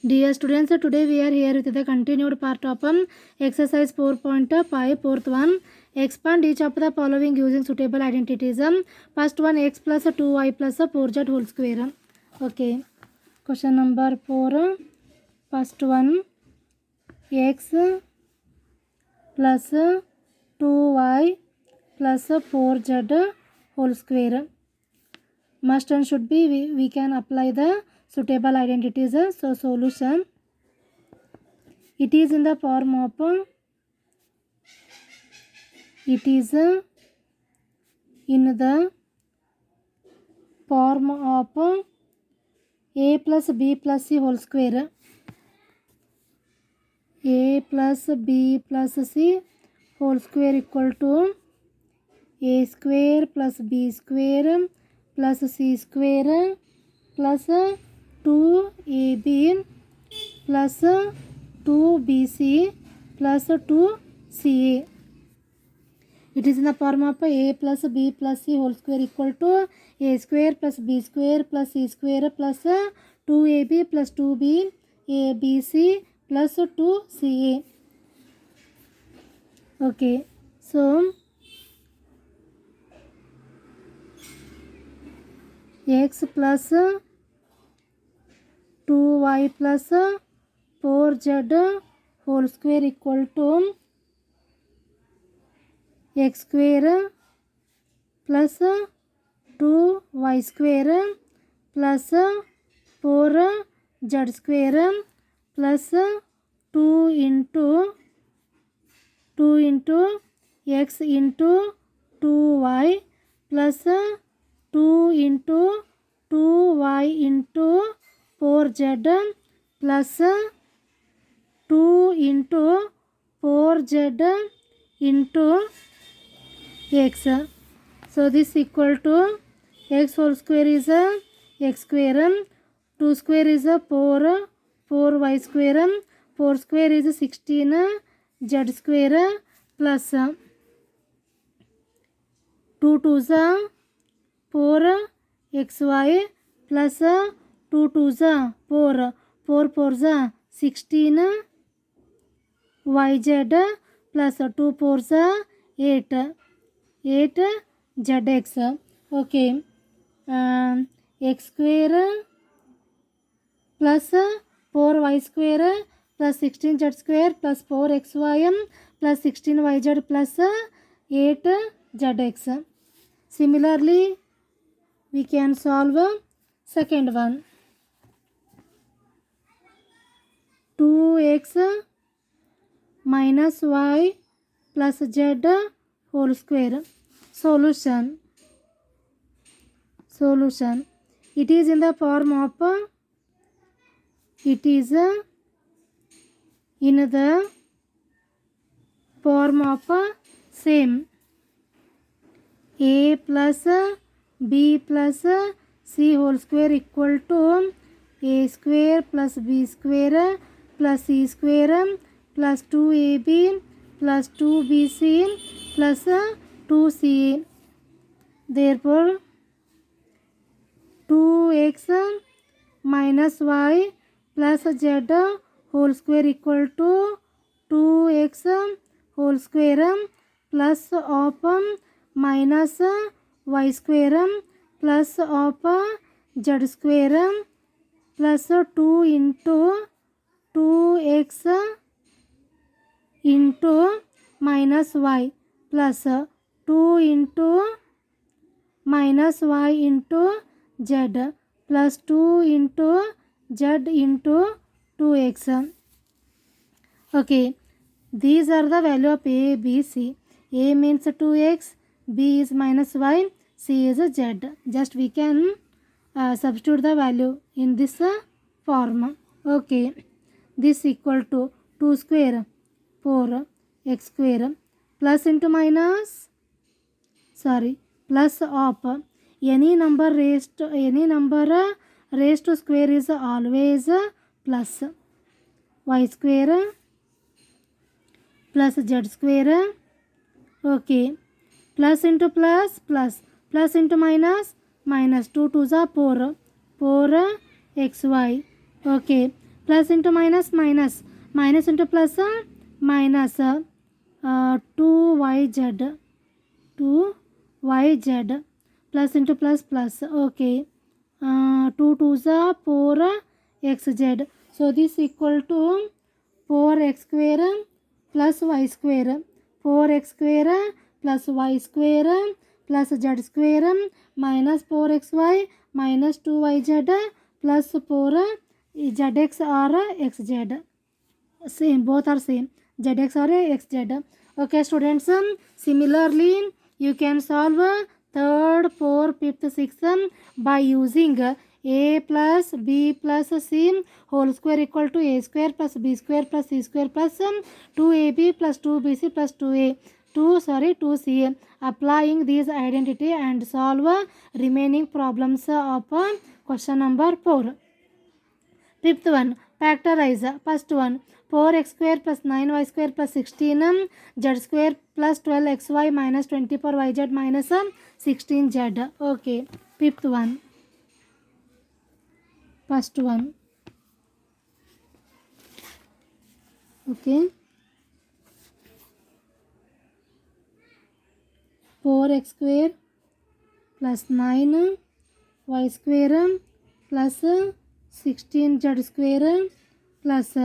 Dear students, today we are here with the continued part of exercise 4.5, fourth one. Expand each of the following using suitable identities. First one, x plus 2y plus 4z whole square. Okay. Question number 4. First one, x plus 2y plus 4z whole square. Must and should be, we can apply the suitable identities. So solution, it is in the form of a plus b plus c whole square. A plus b plus c whole square equal to a square plus b square plus c square plus 2ab plus 2bc plus 2ca. It is in the form of a plus b plus c whole square equal to a square plus b square plus c square plus 2ab plus 2b abc plus 2ca. Okay, so x plus 2y plus 4z whole square equal to x square plus 2y square plus 4z square plus 2 into x into 2y plus 2 into 2y into 4z plus 2 into 4z into x. So this equal to x whole square is x square, 2 square is 4, 4y square, 4 square is 16 z square plus 2 2s 4 xy plus 2 2s 4, 4 4s 16 yz plus 2 4s 8 zx. Okay, x square plus 4y square plus 16z square plus 4xy plus 16yz plus 8zx. Similarly, we can solve second one. 2x minus y plus z whole square. Solution, it is in the form of same a plus b plus c whole square equal to a square plus b square plus c square plus 2ab plus 2bc plus 2ca. Therefore 2x minus y plus z whole square equal to 2x whole square plus of minus y square plus of z square plus 2 into 2x into minus y plus 2 into minus y into z plus 2 into z into 2x. Okay, these are the value of a, b, c. A means 2x, b is minus y, c is z. Just we can substitute the value in this form. Okay, this equal to 2 square 4 x square plus into minus, plus of any number raised to square is always plus y square plus z square. Okay, plus into plus into minus 2 2s are 4 xy. Okay, plus into minus minus, minus into plus minus 2yz, 2yz, plus into plus plus. Okay, 2 2s 4xz. So this equal to 4x square plus y square, 4x square plus y square plus z square minus 4xy minus 2yz plus 4 zx or xz. Same, both are same, zx or xz. Okay students, similarly you can solve third, fourth, fifth, sixth by using a plus b plus c whole square equal to a square plus b square plus c square plus 2ab plus 2bc plus 2ca. Applying these identity and solve remaining problems of question number 4. Fifth one, factorize. First one, 4x square plus 9y square plus 16 z square plus 12xy minus 24yz minus 16z. Okay, fifth one. First one. Okay. 4x square plus 9y square plus 16z square plus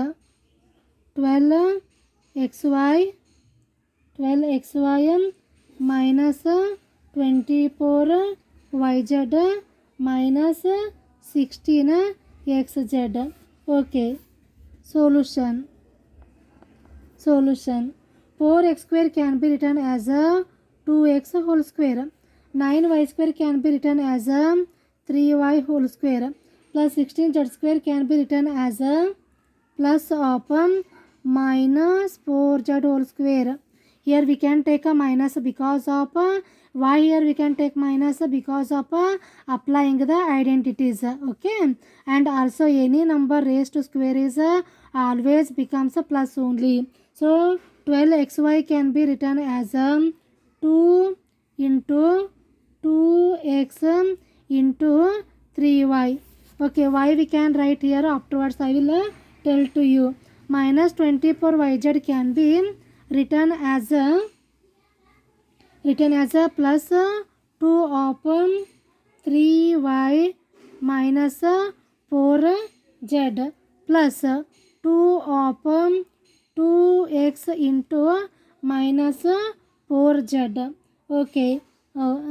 12xy minus 24yz minus 16xz. Okay, solution. 4x square can be written as a 2x whole square, 9y square can be written as a 3y whole square, plus 16z square can be written as a plus of minus 4z whole square. Here we can take a minus because of why here we can take minus because of applying the identities. Okay, and also any number raised to square is always becomes a plus only. So 12xy can be written as 2 into 2x into 3y. Okay, why we can write here afterwards I will tell to you. Minus 24yz can be written as a plus 2 of 3y minus 4z plus 2 of 2x into minus 4z. Okay,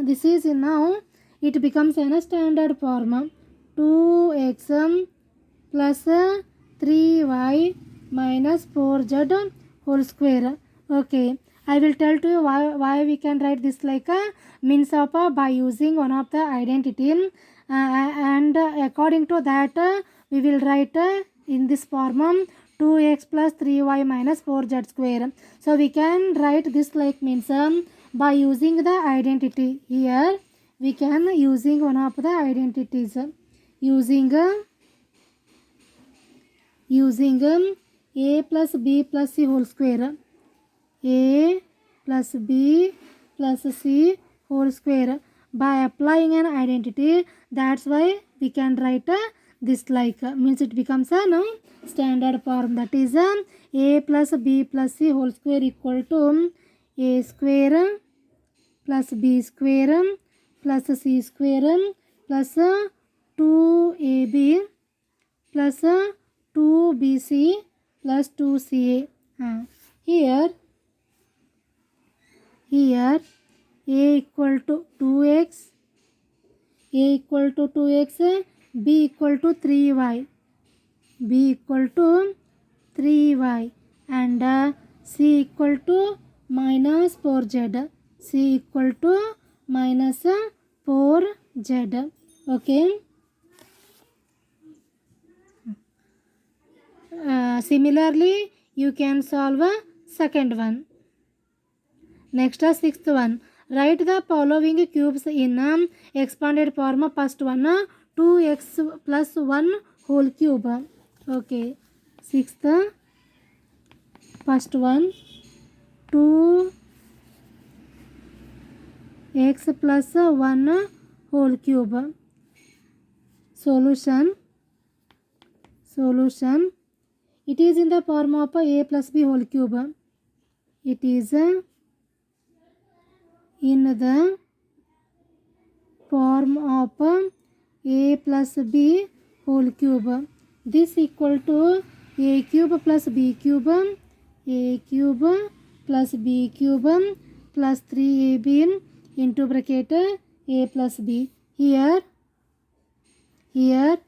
this is now it becomes in a standard form. 2x plus 3y minus 4z whole square. Okay, I will tell to you why we can write this like a means of by using one of the identity and according to that we will write in this form 2x plus 3y minus 4z square. So we can write this like means by using the identity. Here we can using one of the identities, using a plus b plus c whole square, a plus b plus c whole square. By applying an identity, that's why we can write this like means it becomes a standard form, that is a plus b plus c whole square equal to a square plus b square plus c square plus 2ab plus 2bc plus 2ca. Here a equal to 2x, b equal to 3y, and c equal to minus 4z, okay. Similarly you can solve a second one. Next, sixth one. Write the following cubes in expanded form. First one, 2x plus 1 whole cube. Okay. Sixth, first one, 2x plus 1 whole cube. Solution. It is in the form of a plus b whole cube. It is in the form of a plus b whole cube. This equal to a cube plus b cube, a cube plus b cube plus 3ab into bracket a plus b. Here a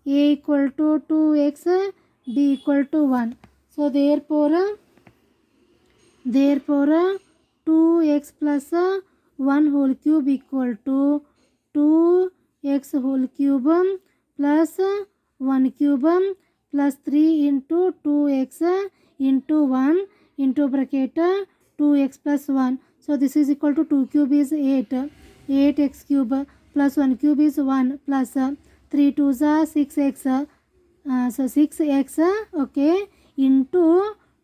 equal to 2x, b equal to 1. So therefore 2x plus 1 whole cube equal to 2x whole cube plus 1 cube plus 3 into 2x into 1 into bracket 2x plus 1. So this is equal to 2 cube is 8. 8x cube plus 1 cube is 1 plus 3 2s are 6x. So 6x okay into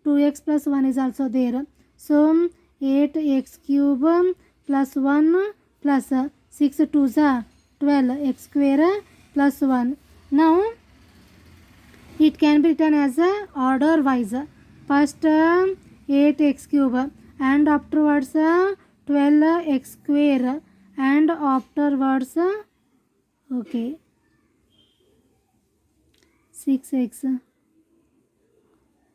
2x plus 1 is also there. So 8x cube plus 1 plus 6 2s are 12 x square plus 1. Now it can be written as order wise. First 8x cube and afterwards 12x square and afterwards okay 6x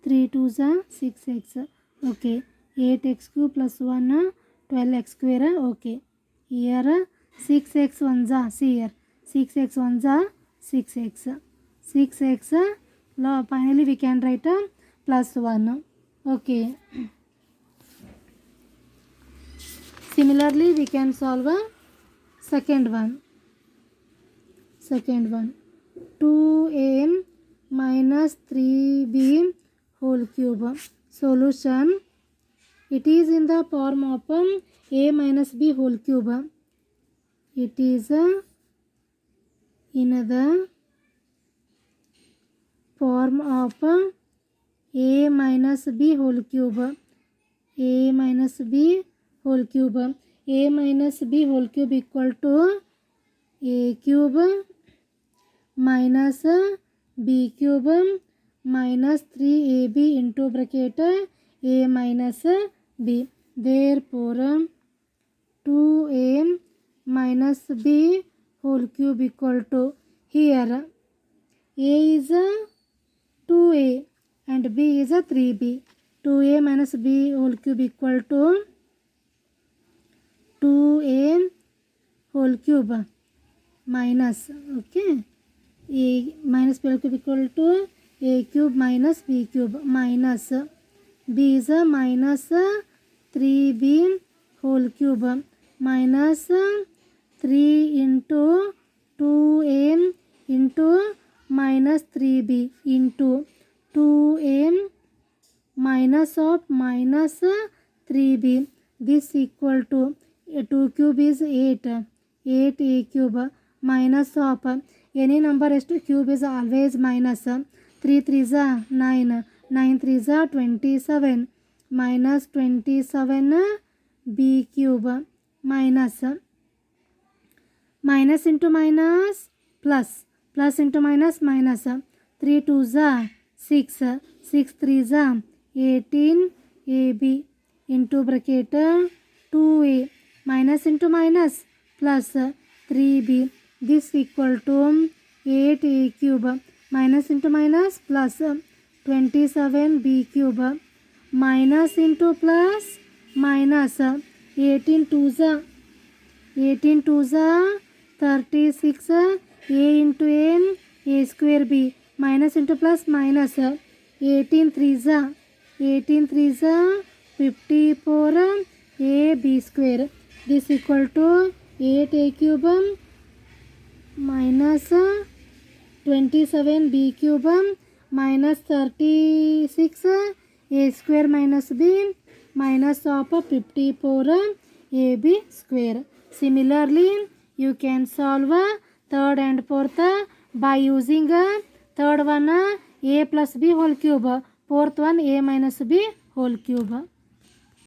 3 2s are 6x okay 8x cube plus 1 12x square okay. Here 6x 1s are see here 6x 1s are 6x 6x finally we can write plus 1 okay. Similarly we can solve a second one 2a minus 3b whole cube. Solution, it is in the form of a minus b whole cube. It is in the form of a minus b whole cube. A minus b whole cube. A minus b whole cube equal to a cube minus b cube minus 3ab into bracket a minus b. Therefore 2a minus b whole cube equal to here a is 2a and b is 3b. 2a minus b whole cube equal to 2a whole cube minus okay a minus b whole cube equal to a cube minus b cube minus b is minus 3b whole cube minus 3 into 2a into minus 3b into 2a minus of minus 3b. This equal to 2 cube is 8 8a cube minus of any number as to cube is always minus 3 3s are 9 9 3s are 27 minus 27 b cube minus minus into minus plus plus into minus minus 3 2s are 6 6 3s are 18 ab into bracket 2a minus into minus plus 3b. This equal to 8a cube minus into minus plus 27b cube minus into plus minus 18 2s are 36 a into a square b minus into plus minus 18 3s are 54 a b square. This equal to 8a cube minus 27b cube minus 36 a square minus b minus of 54 ab square. Similarly, you can solve third and fourth by using third one a plus b whole cube, fourth one a minus b whole cube.